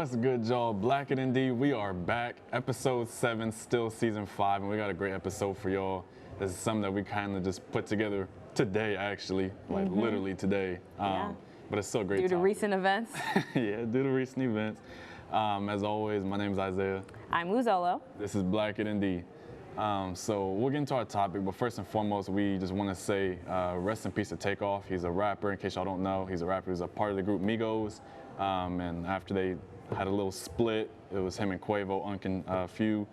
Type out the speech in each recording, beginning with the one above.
What's good, y'all? Black It Indeed. We are back. Episode 7, still season 5, and we got a great episode for y'all. This is something that we kind of just put together today, actually, like literally today. But it's still a great Due to topic. recent events. Yeah, due to recent events. As always, my name is Isaiah. I'm Luzolo. This is Black It Indeed. So we'll get into our topic, but first and foremost, we just want to say rest in peace to Takeoff. He's a rapper, in case y'all don't know. He's a rapper. He's a part of the group Migos. And after they had a little split, it was him and Quavo, Unc, Few.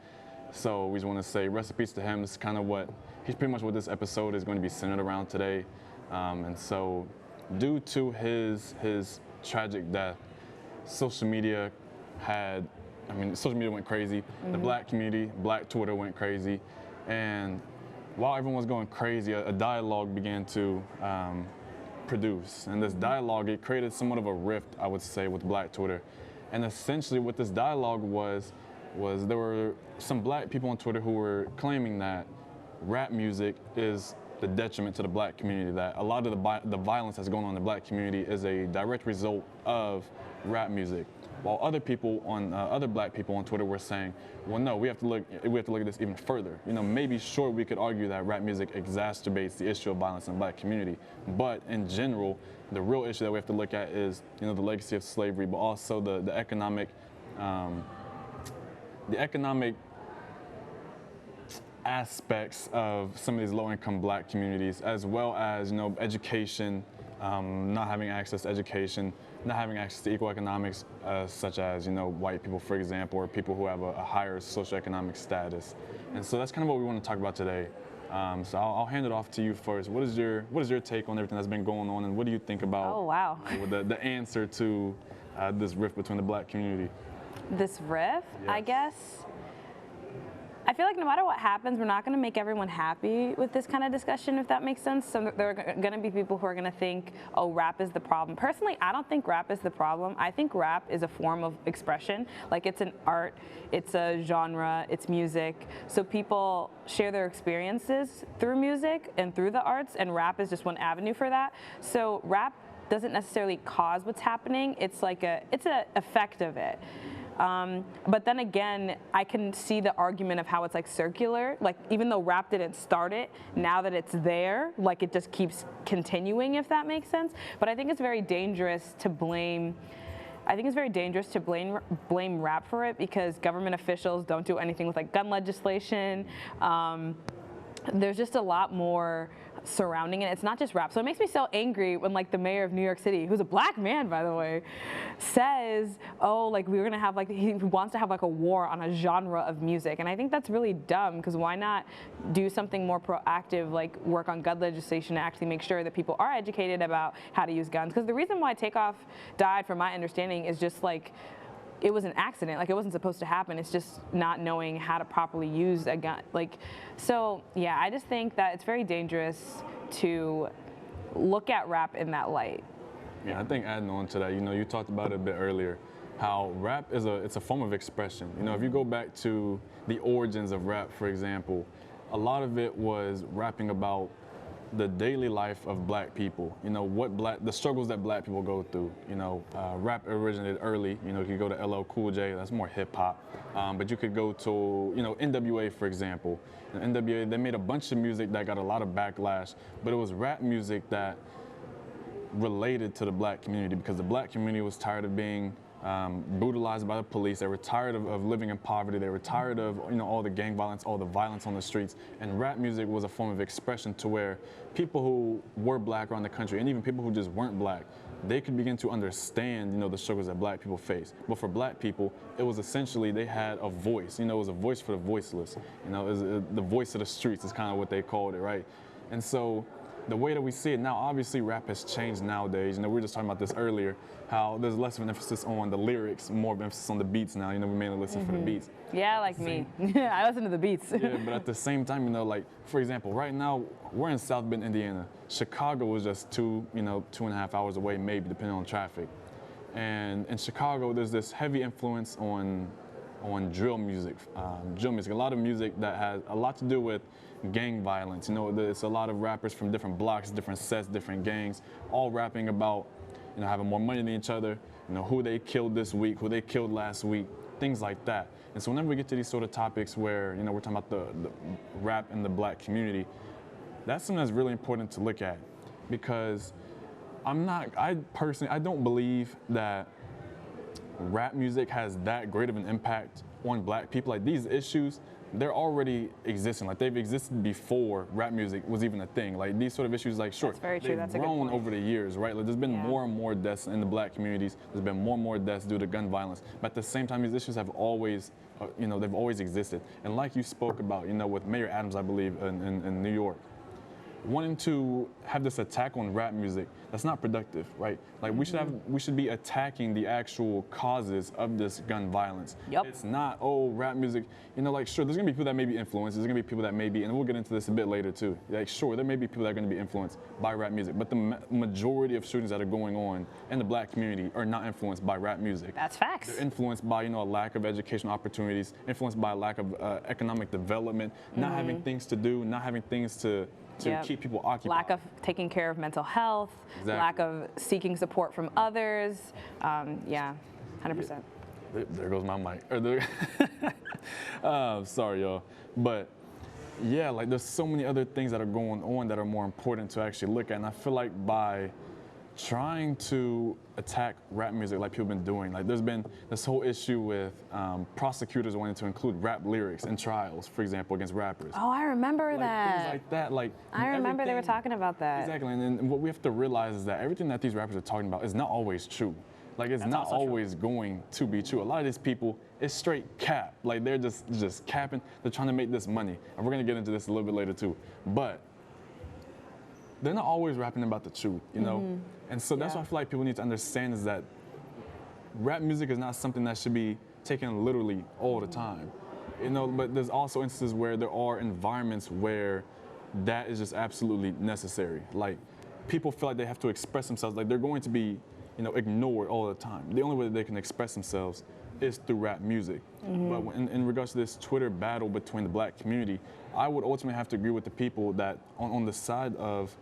So we just want to say rest in peace to him. This is kind of he's pretty much what this episode is going to be centered around today. And so due to his tragic death, social media went crazy. The black community, black Twitter went crazy. And while everyone was going crazy, a dialogue began to produce. And this dialogue, it created somewhat of a rift, I would say, with black Twitter. And essentially what this dialogue was there were some black people on Twitter who were claiming that rap music is the detriment to the black community, that a lot of the violence that's going on in the black community is a direct result of rap music. While other people other black people on Twitter were saying, well, no, we have to look at this even further. You know, maybe sure we could argue that rap music exacerbates the issue of violence in the black community, but in general, the real issue that we have to look at is, you know, the legacy of slavery, but also the economic aspects of some of these low-income black communities, as well as, you know, education, not having access to education, not having access to equal economics, such as, you know, white people, for example, or people who have a higher socioeconomic status. And so that's kind of what we want to talk about today. So I'll hand it off to you first. What is your take on everything that's been going on, and what do you think about the answer to this rift between the black community? This rift, Yes. I guess. I feel like no matter what happens, we're not going to make everyone happy with this kind of discussion, if that makes sense. So there are going to be people who are going to think, oh, rap is the problem. Personally, I don't think rap is the problem. I think rap is a form of expression. Like, it's an art, it's a genre, it's music. So people share their experiences through music and through the arts, and rap is just one avenue for that. So rap doesn't necessarily cause what's happening. It's like it's an effect of it. But then again, I can see the argument of how it's like circular. Like, even though rap didn't start it, now that it's there, like, it just keeps continuing, if that makes sense. But I think it's very dangerous to blame. Blame rap for it, because government officials don't do anything with, like, gun legislation. There's just a lot more surrounding it. It's not just rap. So it makes me so angry when, like, the mayor of New York City, who's a black man, by the way, says, oh, like, we're gonna have, like, he wants to have, like, a war on a genre of music. And I think that's really dumb, because why not do something more proactive, like work on gun legislation to actually make sure that people are educated about how to use guns? Because the reason why Takeoff died, from my understanding, is just like, it was an accident. Like, it wasn't supposed to happen. It's just not knowing how to properly use a gun. Like, so yeah, I just think that it's very dangerous to look at rap in that light. Yeah, I think adding on to that, you know, you talked about it a bit earlier, how rap it's a form of expression. You know, if you go back to the origins of rap, for example, a lot of it was rapping about the daily life of black people, you know, the struggles that black people go through. You know, rap originated early. You know, you could go to LL Cool J, that's more hip hop. But you could go to, you know, NWA, for example. NWA, they made a bunch of music that got a lot of backlash, but it was rap music that related to the black community, because the black community was tired of being brutalized by the police. They were tired of living in poverty. They were tired of, you know, all the gang violence, all the violence on the streets. And rap music was a form of expression to where people who were black around the country, and even people who just weren't black, they could begin to understand, you know, the struggles that black people face. But for black people, it was essentially, they had a voice. You know, it was a voice for the voiceless. You know, it was the voice of the streets is kind of what they called it, right? And so the way that we see it now, obviously rap has changed nowadays. You know, we were just talking about this earlier, how there's less of an emphasis on the lyrics, more of an emphasis on the beats now. You know, we mainly listen for the beats. Yeah, like me. I listen to the beats. Yeah, but at the same time, you know, like, for example, right now, we're in South Bend, Indiana. Chicago is just 2.5 hours away, maybe, depending on traffic. And in Chicago, there's this heavy influence on drill music. A lot of music that has a lot to do with gang violence. You know, it's a lot of rappers from different blocks, different sets, different gangs, all rapping about, you know, having more money than each other, who they killed this week, who they killed last week, things like that. And so whenever we get to these sort of topics where, we're talking about the rap in the black community, that's something that's really important to look at, because I don't believe that rap music has that great of an impact on black people. Like, these issues, they're already existing. Like, they've existed before rap music was even a thing. Like, these sort of issues, like, sure, that's very true. they've That's a good grown point. over the years, right? Like, there's been more and more deaths in the black communities. There's been more and more deaths due to gun violence. But at the same time, these issues have always, they've always existed. And like you spoke about, with Mayor Adams, I believe, in New York, wanting to have this attack on rap music, that's not productive, right? Like, we should be attacking the actual causes of this gun violence. Yep. It's not, rap music, like, sure, there's gonna be people that may be influenced, there's gonna be people that may be, and we'll get into this a bit later too. Like, sure, there may be people that are gonna be influenced by rap music, but the majority of shootings that are going on in the black community are not influenced by rap music. That's facts. They're influenced by, a lack of educational opportunities, influenced by a lack of economic development, not having things to do, not having things to keep people occupied. Lack of taking care of mental health, Exactly. lack of seeking support from others. 100%. There goes my mic. Sorry, y'all. But yeah, like, there's so many other things that are going on that are more important to actually look at. And I feel like by trying to attack rap music like people have been doing, like, there's been this whole issue with prosecutors wanting to include rap lyrics in trials, for example, against rappers. Oh, I remember that. Things like that. Like, I remember they were everything- talking about that. Exactly, and what we have to realize is that everything that these rappers are talking about is not always true. Like, it's not always going to be true. A lot of these people, it's straight cap. Like, they're just capping. They're trying to make this money. And we're gonna get into this a little bit later too. But they're not always rapping about the truth, And so that's what I feel like people need to understand, is that rap music is not something that should be taken literally all the time. But there's also instances where there are environments where that is just absolutely necessary. Like, people feel like they have to express themselves, like they're going to be, ignored all the time. The only way that they can express themselves is through rap music. But in regards to this Twitter battle between the black community, I would ultimately have to agree with the people that on the side of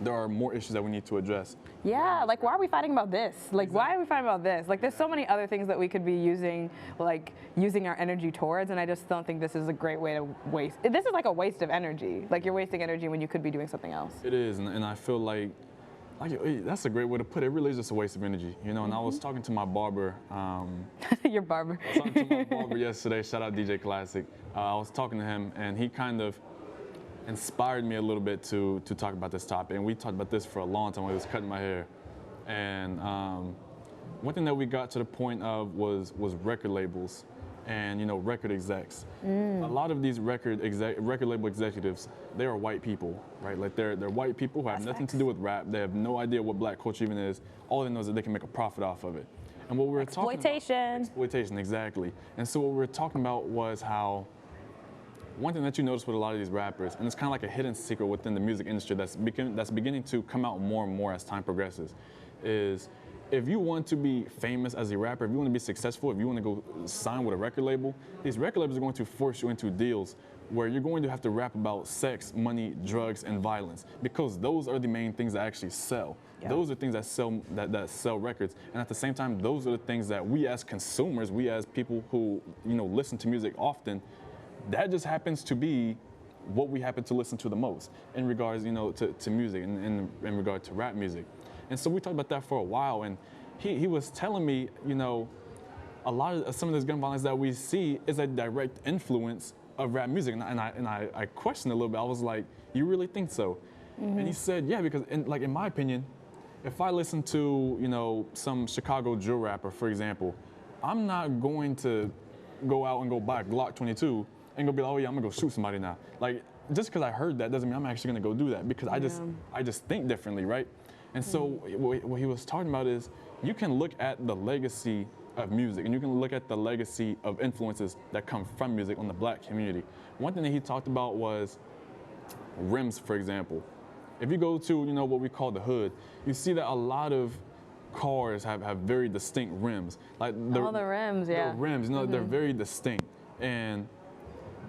there are more issues that we need to address. Yeah, like, why are we fighting about this? Like, why are we fighting about this? Like, there's so many other things that we could be using our energy towards, and I just don't think this is a great way to waste. This is like a waste of energy. Like, you're wasting energy when you could be doing something else. It is, and I feel like that's a great way to put it. It really is just a waste of energy, And I was talking to my barber. Your barber. I was talking to my barber yesterday. Shout out DJ Classic. I was talking to him, and he kind of inspired me a little bit to talk about this topic. And we talked about this for a long time when I was cutting my hair. And one thing that we got to the point of was record labels and record execs. A lot of these record label executives, they are white people, right? Like, they're white people who have nothing to do with rap. They have no idea what black culture even is. All they know is that they can make a profit off of it. And what we were talking about, exploitation, exactly. And so what we were talking about was how one thing that you notice with a lot of these rappers, and it's kind of like a hidden secret within the music industry that's beginning to come out more and more as time progresses, is if you want to be famous as a rapper, if you want to be successful, if you want to go sign with a record label, these record labels are going to force you into deals where you're going to have to rap about sex, money, drugs, and violence, because those are the main things that actually sell. Yeah. Those are things that sell records, and at the same time, those are the things that we as consumers, we as people who listen to music often, that just happens to be what we happen to listen to the most in regards, to music and in regard to rap music. And so we talked about that for a while, and he was telling me, a lot of some of this gun violence that we see is a direct influence of rap music, and I questioned a little bit. I was like, you really think so? And he said, yeah, because in my opinion, if I listen to some Chicago drill rapper, for example, I'm not going to go out and go buy a Glock 22 and go be like, oh yeah, I'm gonna go shoot somebody now. Like, just because I heard that doesn't mean I'm actually gonna go do that, because I just think differently, right? And so what he was talking about is, you can look at the legacy of music, and you can look at the legacy of influences that come from music on the black community. One thing that he talked about was rims, for example. If you go to what we call the hood, you see that a lot of cars have very distinct rims. Like the rims, yeah. The rims, they're very distinct. And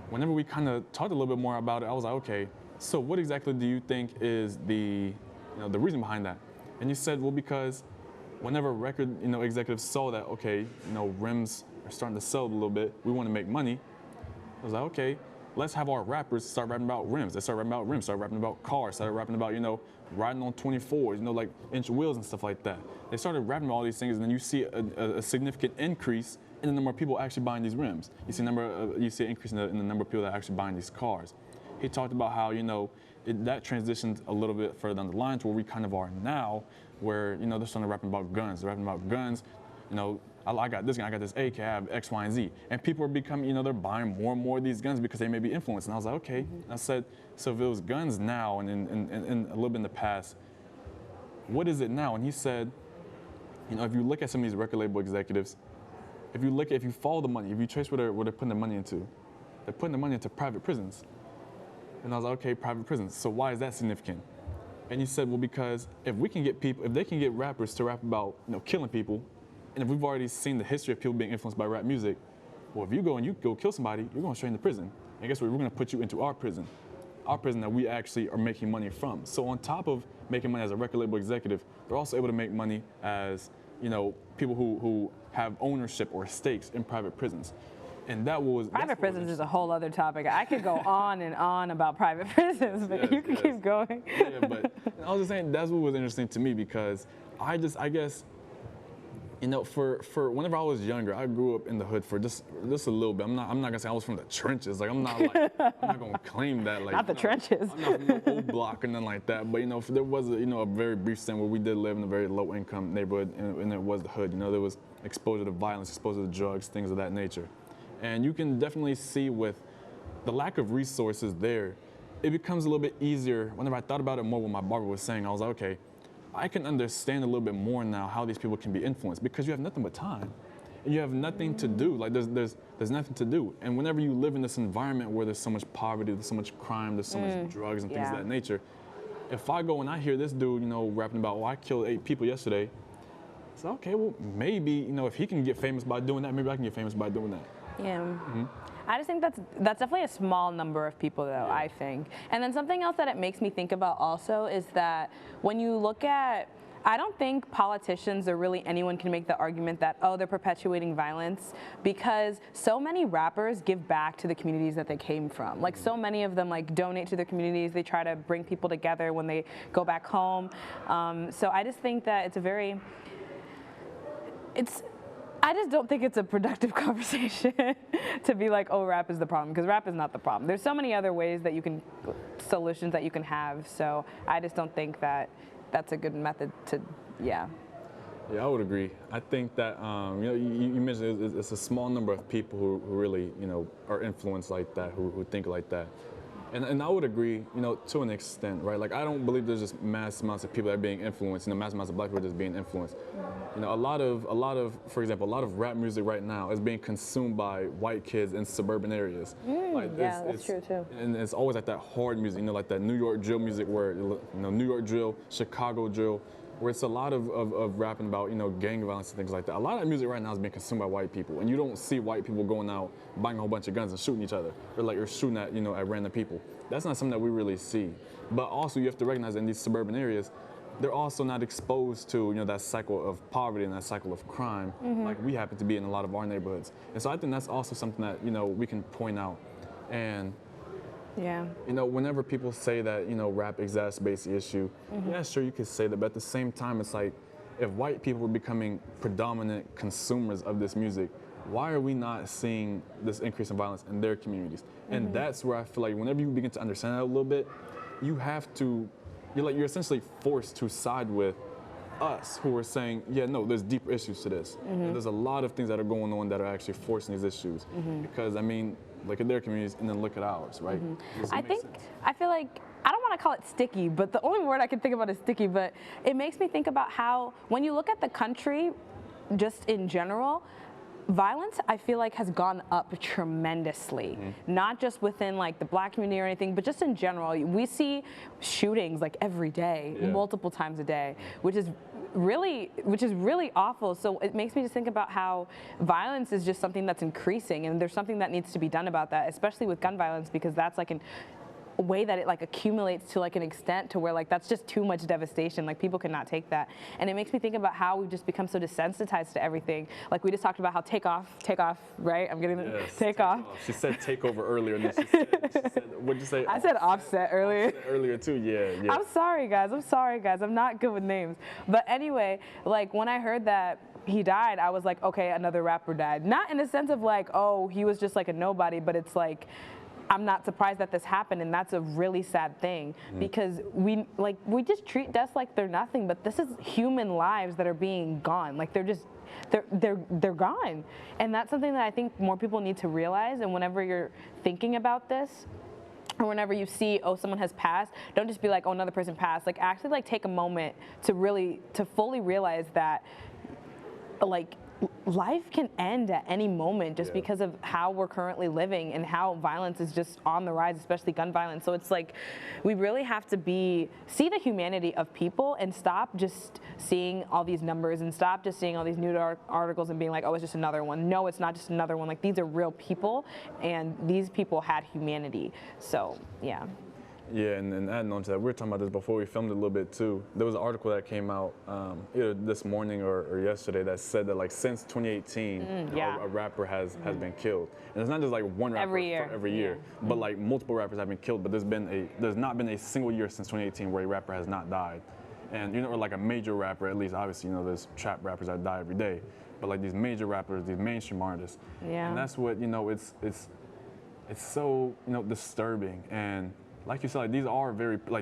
whenever we kind of talked a little bit more about it, I was like, okay, so what exactly do you think is the reason behind that? And you said, well, because whenever record, executives saw that, okay, rims are starting to sell a little bit, we want to make money. I was like, okay, let's have our rappers start rapping about rims. They start rapping about rims, start rapping about cars, start rapping about, riding on 24s, like inch wheels and stuff like that. They started rapping about all these things, and then you see a significant increase in the number of people actually buying these rims. You see an increase in the number of people that are actually buying these cars. He talked about how, that transitioned a little bit further down the line to where we kind of are now, where, they're starting to rapping about guns. They're rapping about guns, I got this gun, I got this AK, I have X, Y, and Z. And people are becoming, they're buying more and more of these guns because they may be influenced. And I was like, okay. I said, so if it was guns now and in a little bit in the past, what is it now? And he said, if you look at some of these record label executives, if you follow the money, if you trace where they're putting the money into, they're putting the money into private prisons. And I was like, okay, private prisons. So why is that significant? And he said, well, because if they can get rappers to rap about, killing people, and if we've already seen the history of people being influenced by rap music, well, if you go kill somebody, you're going straight into prison. And guess what? We're going to put you into our prison that we actually are making money from. So on top of making money as a record label executive, they're also able to make money as, people who have ownership or stakes in private prisons. And private prisons is a whole other topic. I could go on and on about private prisons, but you can keep going. Yeah, but I was just saying that's what was interesting to me, because I guess, for whenever I was younger, I grew up in the hood for just a little bit. I'm not gonna say I was from the trenches. Like I'm not gonna claim that. Like not the trenches. I'm not from the old block or nothing like that. But there was a very brief stint where we did live in a very low income neighborhood, and it was the hood. There was exposure to violence, exposure to drugs, things of that nature. And you can definitely see with the lack of resources there, it becomes a little bit easier. Whenever I thought about it more, what my barber was saying, I was like, okay, I can understand a little bit more now how these people can be influenced, because you have nothing but time and you have nothing to do. Like there's nothing to do. And whenever you live in this environment where there's so much poverty, there's so much crime, there's so much drugs and things of that nature, if I go and I hear this dude, rapping about, I killed 8 people yesterday, it's like, okay, well, maybe, if he can get famous by doing that, maybe I can get famous by doing that. Yeah. I just think that's definitely a small number of people, though, I think. And then something else that it makes me think about also is that when you look at, I don't think politicians or really anyone can make the argument that, oh, they're perpetuating violence, because so many rappers give back to the communities that they came from. Like so many of them donate to their communities. They try to bring people together when they go back home. So I just think that I just don't think it's a productive conversation to be like, oh, rap is the problem, because rap is not the problem. There's so many other ways that solutions that you can have. So I just don't think that that's a good method to, Yeah, I would agree. I think that, you mentioned it's a small number of people who really, are influenced like that, who think like that. And I would agree, to an extent, right? Like, I don't believe there's just mass amounts of people that are being influenced, mass amounts of black people just being influenced. A lot of, for example, a lot of rap music right now is being consumed by white kids in suburban areas. That's true too. And it's always like that hard music, like that New York drill music where, New York drill, Chicago drill, where it's a lot of rapping about, gang violence and things like that. A lot of that music right now is being consumed by white people, and you don't see white people going out buying a whole bunch of guns and shooting each other, or shooting at, at random people. That's not something that we really see. But also you have to recognize that in these suburban areas, they're also not exposed to, that cycle of poverty and that cycle of crime like we happen to be in a lot of our neighborhoods. And so I think that's also something that, we can point out. And whenever people say that, rap exacerbates the issue, yeah, sure, you could say that, but at the same time, it's like, if white people were becoming predominant consumers of this music, why are we not seeing this increase in violence in their communities? And that's where I feel like whenever you begin to understand that a little bit, you have to, you're essentially forced to side with us who are saying, yeah, no, there's deeper issues to this. And there's a lot of things that are going on that are actually forcing these issues. Because, I mean, look at their communities and then look at ours, right? I feel like, I don't want to call it sticky, but the only word I can think about is sticky, but it makes me think about how, when you look at the country, just in general, violence, I feel like, has gone up tremendously. Not just within the black community or anything, but just in general. We see shootings every day, multiple times a day, which is really awful. So it makes me just think about how violence is just something that's increasing, and there's something that needs to be done about that, especially with gun violence, because that's way that it like accumulates to like an extent to where like that's just too much devastation. Like people cannot take that. And it makes me think about how we've just become so desensitized to everything. Like we just talked about how take off, right? I'm getting the Yes, take off. She said takeover earlier, and then she said what'd you say? I said offset earlier. Offset earlier too, yeah. I'm sorry guys, I'm not good with names. But anyway, like when I heard that he died, I was like, okay, another rapper died. Not in the sense of like, oh, he was just like a nobody, but it's like, I'm not surprised that this happened, and that's a really sad thing because we just treat deaths like they're nothing, but this is human lives that are being gone. Like they're gone, and that's something that I think more people need to realize. And whenever you're thinking about this, or whenever you see, oh, someone has passed, don't just be like, oh, another person passed. Like actually, like take a moment to fully realize that, like, life can end at any moment just because of how we're currently living and how violence is just on the rise, especially gun violence. So it's like we really have to see the humanity of people and stop just seeing all these numbers and stop just seeing all these news articles and being like, oh, it's just another one. No, it's not just another one. Like these are real people, and these people had humanity. So yeah. Yeah, and adding on to that, we were talking about this before we filmed it a little bit too. There was an article that came out either this morning or yesterday that said that like since 2018, a rapper has been killed, and it's not just like one rapper every year, but like multiple rappers have been killed. But there's not been a single year since 2018 where a rapper has not died, and or like a major rapper at least. Obviously, there's trap rappers that die every day, but like these major rappers, these mainstream artists, and that's what it's so disturbing. And like you said, like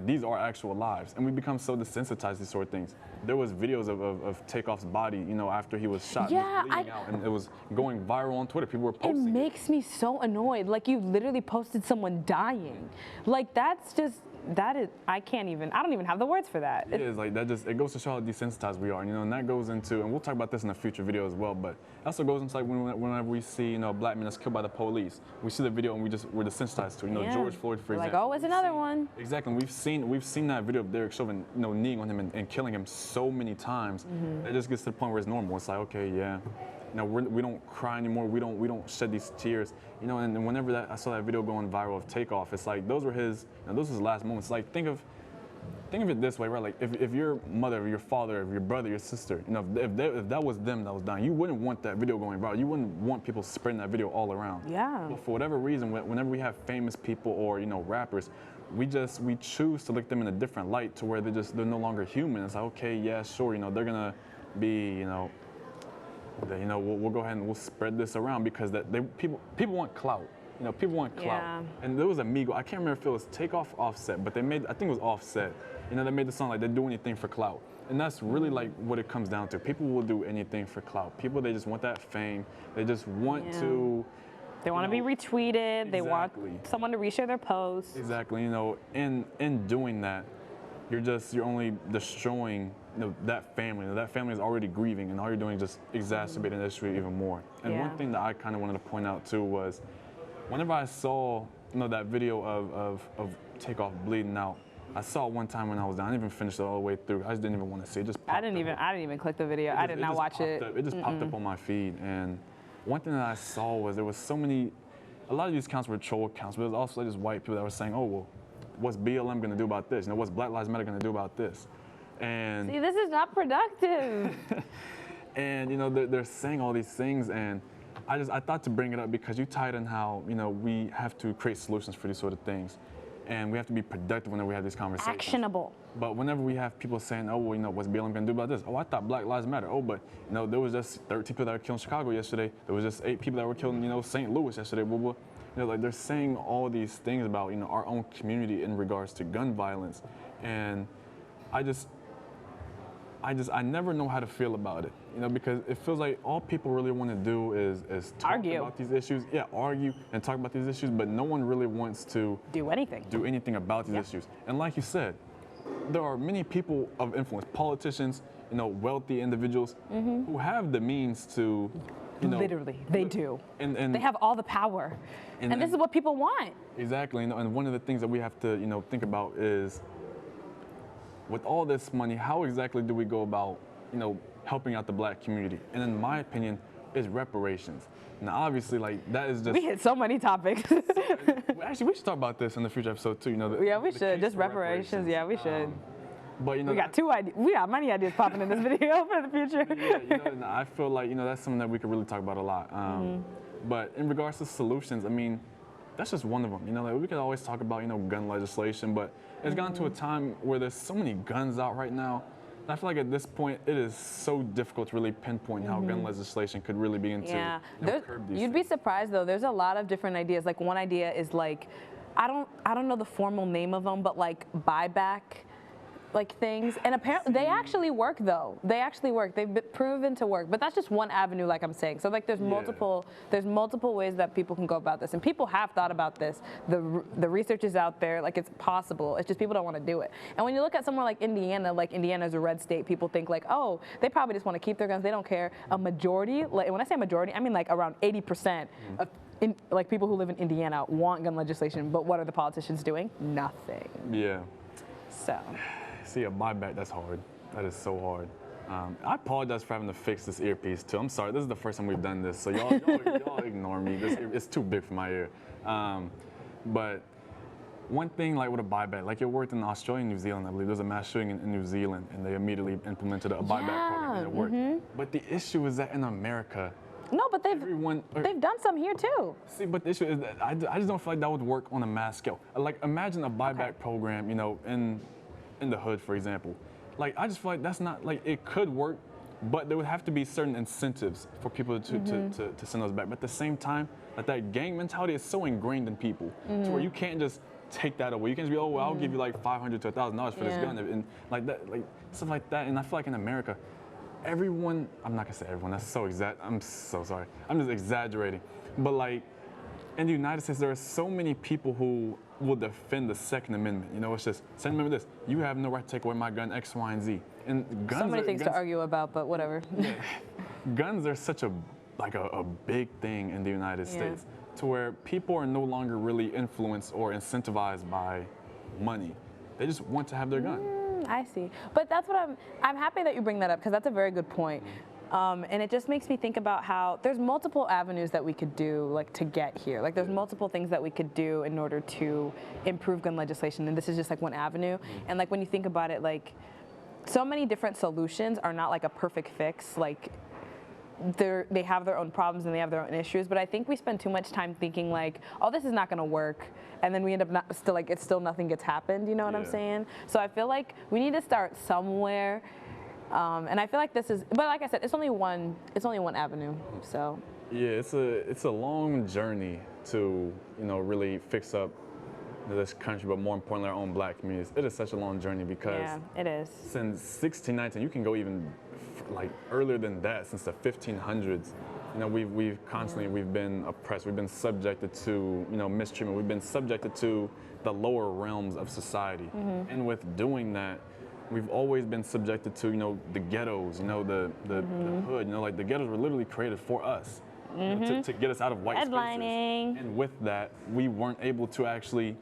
these are actual lives, and we become so desensitized to these sort of things. There was videos of Takeoff's body, after he was shot, bleeding out, and it was going viral on Twitter. People were posting. It makes me so annoyed. Like you literally posted someone dying. Like I don't even have the words for that. It is like that. It goes to show how desensitized we are, and that goes into, and we'll talk about this in a future video as well. But it also goes into like whenever we see a black man that's killed by the police, we see the video and we're desensitized to it. George Floyd, for example. Like, oh, it's another one. Exactly. We've seen that video of Derek Chauvin, kneeing on him and killing him so many times. It just gets to the point where it's normal. It's like, okay, yeah. We don't cry anymore. We don't shed these tears. And whenever I saw that video going viral of Takeoff, it's like those were his last moments. Like think of it this way, right? Like if your mother, or your father, or your brother, your sister, if that was them that was dying, you wouldn't want that video going viral. You wouldn't want people spreading that video all around. Yeah. But for whatever reason, whenever we have famous people or rappers, we choose to look them in a different light to where they're no longer human. It's like, okay, yeah, sure, they're gonna be, we'll go ahead and we'll spread this around because people want clout. People want clout. Yeah. And there was a Migo, I can't remember if it was Takeoff, Offset, but I think it was Offset. They made the song like they do anything for clout. And that's really like what it comes down to. People will do anything for clout. People, they just want that fame. They just want to. They want to be retweeted. Exactly. They want someone to reshare their posts. Exactly. In doing that, you're only destroying that family. That family is already grieving, and all you're doing is just exacerbating the issue even more. And one thing that I kind of wanted to point out too was, whenever I saw that video of Takeoff bleeding out, I saw it one time when I was down. I didn't even finish it all the way through. I just didn't even want to see it. Just I didn't even click the video. I did not watch it. It just popped up on my feed, and one thing that I saw was there was a lot of these accounts were troll accounts, but there was also just white people that were saying, oh well, what's BLM going to do about this? What's Black Lives Matter going to do about this? And see, this is not productive. And they're saying all these things, and I thought to bring it up because you tied in how we have to create solutions for these sort of things, and we have to be productive whenever we have these conversations. Actionable. But whenever we have people saying, oh well, what's BLM going to do about this? Oh, I thought Black Lives Matter. Oh, but there was just 13 people that were killed in Chicago yesterday. There was just 8 people that were killed in St. Louis yesterday. Blah, blah. Like they're saying all these things about our own community in regards to gun violence, and I never know how to feel about it, because it feels like all people really want to do is talk about these issues. Yeah, argue and talk about these issues, but no one really wants to do anything about these issues. And like you said, there are many people of influence, politicians, wealthy individuals who have the means to, literally, they do. And they have all the power. And this is what people want. Exactly. And one of the things that we have to, think about is, with all this money, how exactly do we go about, helping out the black community? And in my opinion, is reparations. Now, obviously, like that is just. We hit so many topics. Actually, we should talk about this in the future episode too. You know. Yeah, we should. Just reparations. Yeah, we should. But you know, we got two ideas. We got many ideas popping in this video for the future. Yeah, you know, I feel like that's something that we could really talk about a lot. But in regards to solutions, I mean, that's just one of them. You know, like we could always talk about gun legislation, but it's gotten to a time where there's so many guns out right now. And I feel like at this point, it is so difficult to really pinpoint how gun legislation could really begin to curb these You'd be surprised though. There's a lot of different ideas. Like one idea is like, I don't know the formal name of them, but like buyback. Like things, and apparently they actually work though. They actually work. They've been proven to work, but that's just one avenue, like I'm saying. So like there's multiple ways that people can go about this, and people have thought about this. The research is out there, like it's possible. It's just people don't want to do it. And when you look at somewhere like Indiana's a red state, people think like, oh, they probably just want to keep their guns. They don't care. A majority, like when I say majority, I mean like around 80% of like people who live in Indiana want gun legislation, but what are the politicians doing? Nothing. Yeah. So. See, a buyback, that's hard. That is so hard. I apologize for having to fix this earpiece too. I'm sorry, this is the first time we've done this, so y'all ignore me. It's too big for my ear. But one thing like with a buyback, like it worked in Australia and New Zealand, I believe. There was a mass shooting in New Zealand and they immediately implemented a buyback program and it worked. But the issue is that in America, no, but they've done some here too. See, but the issue is that I just don't feel like that would work on a mass scale. Like imagine a buyback program, in the hood, for example. Like I just feel like that's not like it could work, but there would have to be certain incentives for people to send those back. But at the same time, like that gang mentality is so ingrained in people to where you can't just take that away. You can't just be, oh, well, I'll give you like $500 to $1,000 for this gun and like that, like stuff like that. And I feel like in America, everyone, I'm not gonna say everyone, that's so I'm so sorry. I'm just exaggerating. But like in the United States, there are so many people who will defend the Second Amendment. It's just, Second Amendment this, you have no right to take away my gun, X, Y, and Z. And guns so many things to argue about, but whatever. Guns are such a big thing in the United States to where people are no longer really influenced or incentivized by money. They just want to have their gun. I see. But that's what I'm happy that you bring that up because that's a very good point. And it just makes me think about how there's multiple avenues that we could do like to get here. Like there's multiple things that we could do in order to improve gun legislation, and this is just like one avenue. And like when you think about it, like so many different solutions are not like a perfect fix. Like they have their own problems and they have their own issues, but I think we spend too much time thinking like, oh, this is not going to work, and then we end up still nothing gets happened. You know what I'm saying? So I feel like we need to start somewhere. And I feel like this is, but like I said, it's only one avenue. So yeah, it's a long journey to really fix up this country, but more importantly, our own Black communities. It is such a long journey because it is. Since 1619, you can go even like earlier than that, since the 1500s. We've constantly been oppressed. We've been subjected to mistreatment. We've been subjected to the lower realms of society, and with doing that, we've always been subjected to, the ghettos, the hood, like the ghettos were literally created for us to get us out of white spaces. And with that, we weren't able to actually,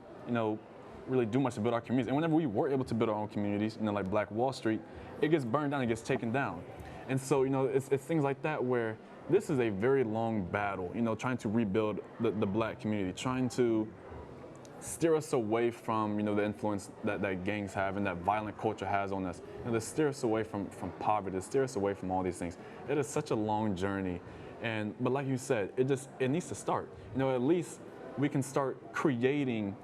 really do much to build our communities. And whenever we were able to build our own communities, like Black Wall Street, it gets burned down, it gets taken down. And so, it's things like that where this is a very long battle, trying to rebuild the Black community, trying to steer us away from the influence that gangs have and that violent culture has on us, to steer us away from poverty, to steer us away from all these things. It is such a long journey, but like you said, it needs to start. At least we can start creating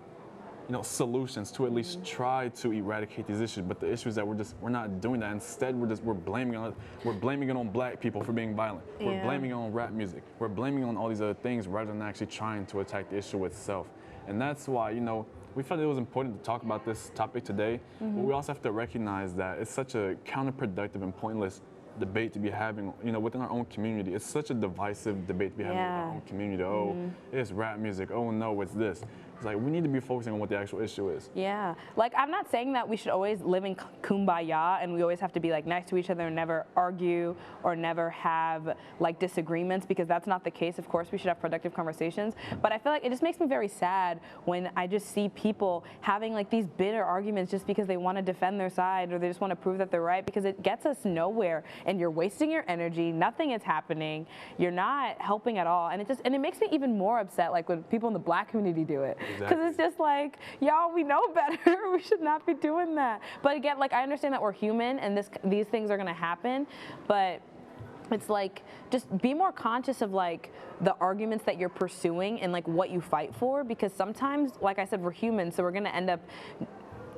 solutions to at least try to eradicate these issues. But the issue is that we're not doing that. Instead, we're blaming it on Black people for being violent. We're blaming it on rap music. We're blaming it on all these other things rather than actually trying to attack the issue itself. And that's why, we felt it was important to talk about this topic today, but we also have to recognize that it's such a counterproductive and pointless debate to be having, within our own community. It's such a divisive debate to be having within our own community. Oh, it's rap music. Oh no, it's this. It's like we need to be focusing on what the actual issue is. Yeah, like I'm not saying that we should always live in kumbaya and we always have to be like nice to each other and never argue or never have like disagreements, because that's not the case. Of course, we should have productive conversations, but I feel like it just makes me very sad when I just see people having like these bitter arguments just because they want to defend their side or they just want to prove that they're right, because it gets us nowhere and you're wasting your energy. Nothing is happening. You're not helping at all, and it makes me even more upset like when people in the Black community do it. Because it's just like, y'all, we know better. We should not be doing that. But again, like I understand that we're human and these things are gonna happen, but it's like, just be more conscious of like the arguments that you're pursuing and like what you fight for, because sometimes, like I said, we're human, so we're gonna end up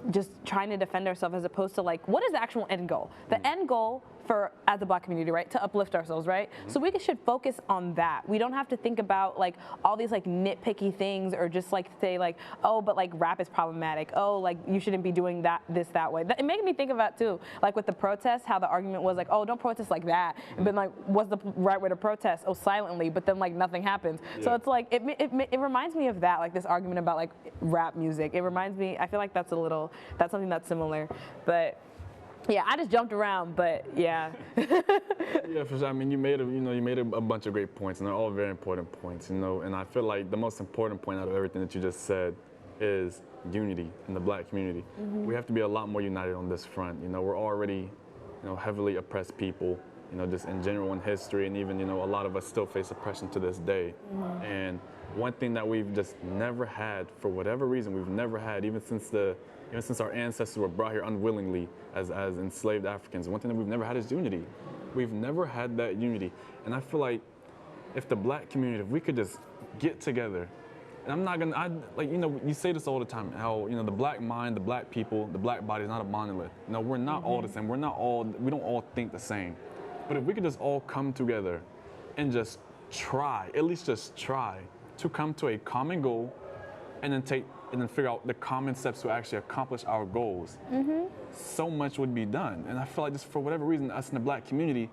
just trying to defend ourselves as opposed to like, what is the actual end goal? The end goal for, as a Black community, right, to uplift ourselves, right? So we should focus on that. We don't have to think about like all these like nitpicky things or just like say like, oh, but like rap is problematic. Oh, like you shouldn't be doing that way. It made me think of that too. Like with the protests, how the argument was like, oh, don't protest like that. But like, what's the right way to protest? Oh, silently, but then like nothing happens. Yeah. So it's like, it reminds me of that, like this argument about like rap music. It reminds me, I feel like that's something that's similar, but yeah, I just jumped around, but yeah. Yeah, for sure. I mean, you made a bunch of great points, and they're all very important points, and I feel like the most important point out of everything that you just said is unity in the Black community. We have to be a lot more united on this front. We're already, heavily oppressed people, just in general in history, and even, a lot of us still face oppression to this day. And one thing that we've just never had, for whatever reason, we've never had, even since our ancestors were brought here unwillingly as enslaved Africans, one thing that we've never had is unity. We've never had that unity. And I feel like if the Black community, if we could just get together, and I'm not gonna, you say this all the time, how, the Black mind, the Black people, the Black body is not a monolith. We're not all the same. We don't all think the same. But if we could just all come together and just try, at least just try, to come to a common goal and then figure out the common steps to actually accomplish our goals, so much would be done. And I feel like just for whatever reason, us in the Black community,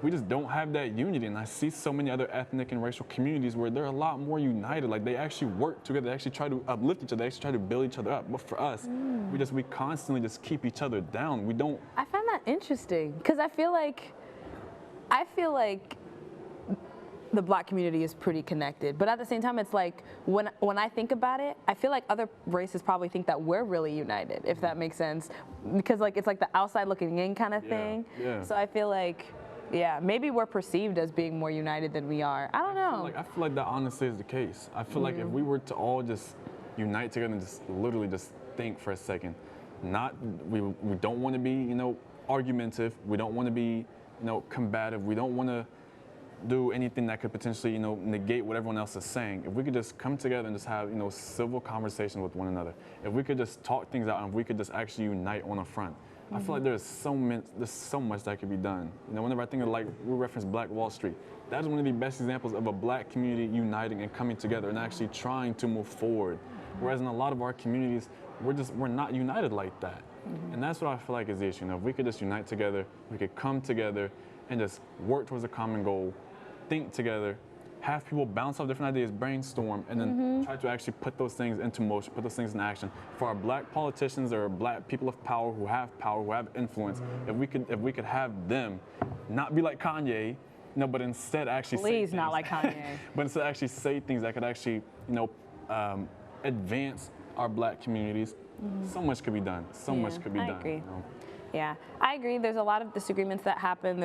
we just don't have that unity. And I see so many other ethnic and racial communities where they're a lot more united. Like they actually work together, they actually try to uplift each other, they actually try to build each other up. But for us, we constantly just keep each other down. We don't. I find that interesting, because I feel like the Black community is pretty connected, but at the same time, it's like when I think about it, I feel like other races probably think that we're really united, if that makes sense, because like it's like the outside looking in kind of thing. Yeah. So I feel like, yeah, maybe we're perceived as being more united than we are. I don't know. I feel like that honestly is the case. I feel like if we were to all just unite together and just literally just think for a second, we don't want to be argumentative. We don't want to be combative. We don't want to do anything that could potentially, negate what everyone else is saying. If we could just come together and just have, civil conversations with one another, if we could just talk things out and if we could just actually unite on a front, I feel like there's so much that could be done. Whenever I think of we reference Black Wall Street, that is one of the best examples of a Black community uniting and coming together and actually trying to move forward. Whereas in a lot of our communities, we're not united like that. And that's what I feel like is the issue. If we could just unite together, we could come together and just work towards a common goal, think together, have people bounce off different ideas, brainstorm, and then try to actually put those things into motion, put those things in action. For our Black politicians or Black people of power, who have influence, if we could have them not be like Kanye, but instead actually please not like Kanye, but instead actually say things that could actually advance our Black communities. So much could be done. So much could be done. I agree. Yeah, I agree. There's a lot of disagreements that happen.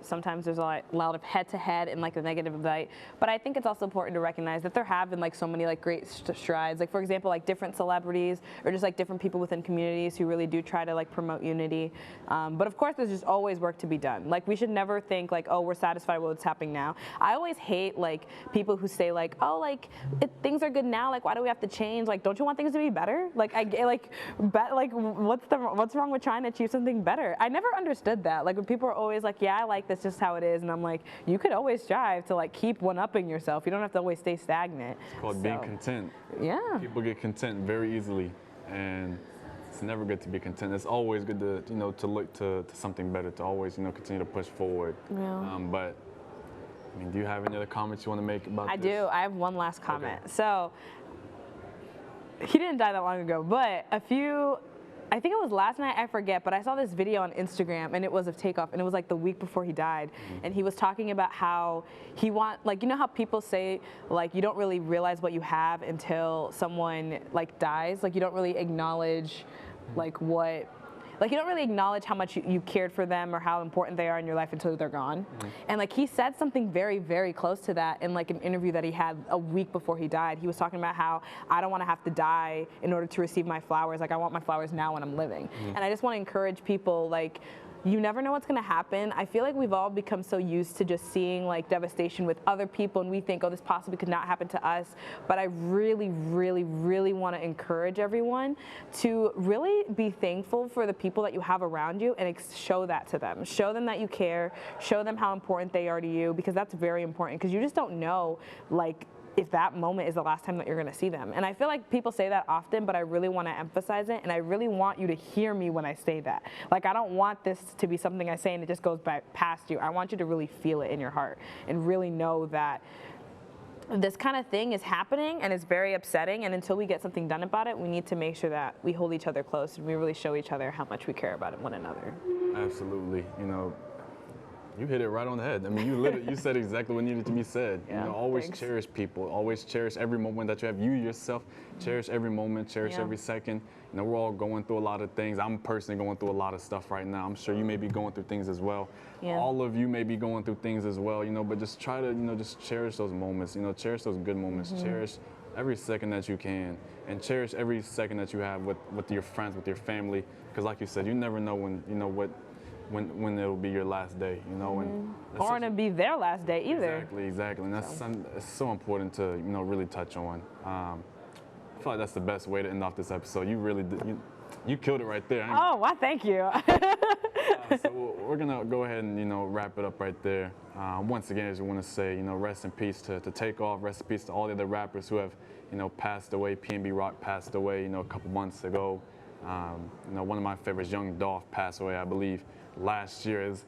Sometimes there's a lot of head-to-head and like the negative light. But I think it's also important to recognize that there have been like so many like great strides. Like for example, like different celebrities or just like different people within communities who really do try to like promote unity. But of course, there's just always work to be done. Like we should never think like, oh, we're satisfied with what's happening now. I always hate like people who say like, oh, like things are good now. Like why do we have to change? Like don't you want things to be better? Like what's wrong with trying to achieve something better? I never understood that. Like when people are always like, yeah, I like this, just how it is, and I'm like, you could always strive to like keep one-upping yourself. You don't have to always stay stagnant. It's called being content. Yeah. People get content very easily, and it's never good to be content. It's always good to to look to something better, to always continue to push forward. Yeah. But do you have any other comments you want to make about this? I do. I have one last comment. Okay. So he didn't die that long ago, but I think it was last night, I forget, but I saw this video on Instagram and it was of Takeoff and it was like the week before he died. And he was talking about how like, you know how people say like you don't really realize what you have until someone like dies? Like you don't really acknowledge like you don't really acknowledge how much you cared for them or how important they are in your life until they're gone. And like he said something very, very close to that in like an interview that he had a week before he died. He was talking about how I don't want to have to die in order to receive my flowers. Like I want my flowers now when I'm living. And I just want to encourage people, like, you never know what's going to happen. I feel like we've all become so used to just seeing like devastation with other people and we think, oh, this possibly could not happen to us. But I really, really, really want to encourage everyone to really be thankful for the people that you have around you and show that to them. Show them that you care. Show them how important they are to you, because that's very important, because you just don't know like if that moment is the last time that you're going to see them. And I feel like people say that often, but I really want to emphasize it, and I really want you to hear me when I say that. Like, I don't want this to be something I say and it just goes by past you. I want you to really feel it in your heart and really know that this kind of thing is happening and it's very upsetting, and until we get something done about it, we need to make sure that we hold each other close and we really show each other how much we care about one another. Absolutely. You know, you hit it right on the head. I mean, you said exactly what needed to be said. Yeah, you know, always thanks. cherish people. Always cherish every moment that you have. You yourself, cherish every moment, cherish every second. You know, we're all going through a lot of things. I'm personally going through a lot of stuff right now. I'm sure you may be going through things as well. Yeah. All of you may be going through things as well, you know, but just try to, you know, just cherish those moments, you know, cherish those good moments. Cherish every second that you can, and cherish every second that you have with your friends, with your family. Because like you said, you never know when, you know, when it'll be your last day, you know, and Or it'll be their last day either. Exactly, and that's it's so important to, you know, really touch on. I feel like that's the best way to end off this episode. You really did, you killed it right there. Oh, well, thank you. So we're gonna go ahead and, you know, wrap it up right there. Once again, I just want to say, you know, rest in peace to Takeoff. Rest in peace to all the other rappers who have, you know, passed away. PNB Rock passed away, you know, a couple months ago. You know, one of my favorites, Young Dolph, passed away, I believe, last year. Is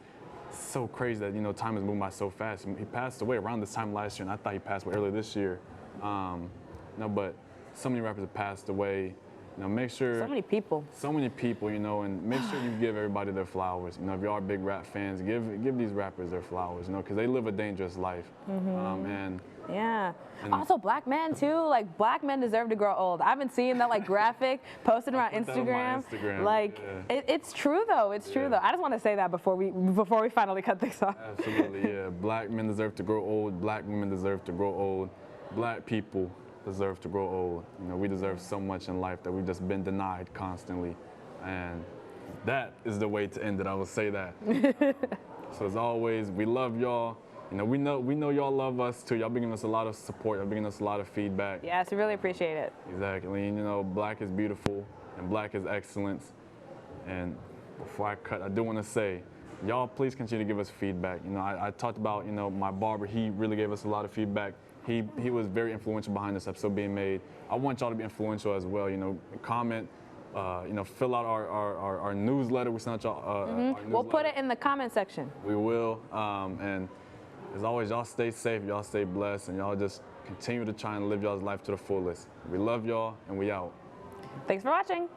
so crazy that, you know, time is moving by so fast. He passed away around this time last year, and I thought he passed away earlier this year. You know, but so many rappers have passed away. You know, make sure. So many people, you know, and make sure you give everybody their flowers. You know, if you are big rap fans, give these rappers their flowers, you know, because they live a dangerous life. And also black men too. Like, black men deserve to grow old. I've been seeing that like graphic posted around Instagram. Like, it's true though. It's true though. I just want to say that before we finally cut this off. Absolutely, yeah. Black men deserve to grow old. Black women deserve to grow old. Black people deserve to grow old. You know, we deserve so much in life that we've just been denied constantly, and that is the way to end it. I will say that. So as always, we love y'all. You know, we know y'all love us too. Y'all been giving us a lot of support. Y'all been giving us a lot of feedback. Yes, we really appreciate it. Exactly. And, you know, black is beautiful and black is excellence. And before I cut, I do want to say, y'all please continue to give us feedback. You know, I talked about, you know, my barber. He really gave us a lot of feedback. He was very influential behind this episode being made. I want y'all to be influential as well. You know, comment, you know, fill out our newsletter. We sent y'all our newsletter. We'll put it in the comment section. We will. And as always, y'all stay safe, y'all stay blessed, and y'all just continue to try and live y'all's life to the fullest. We love y'all, and we out. Thanks for watching.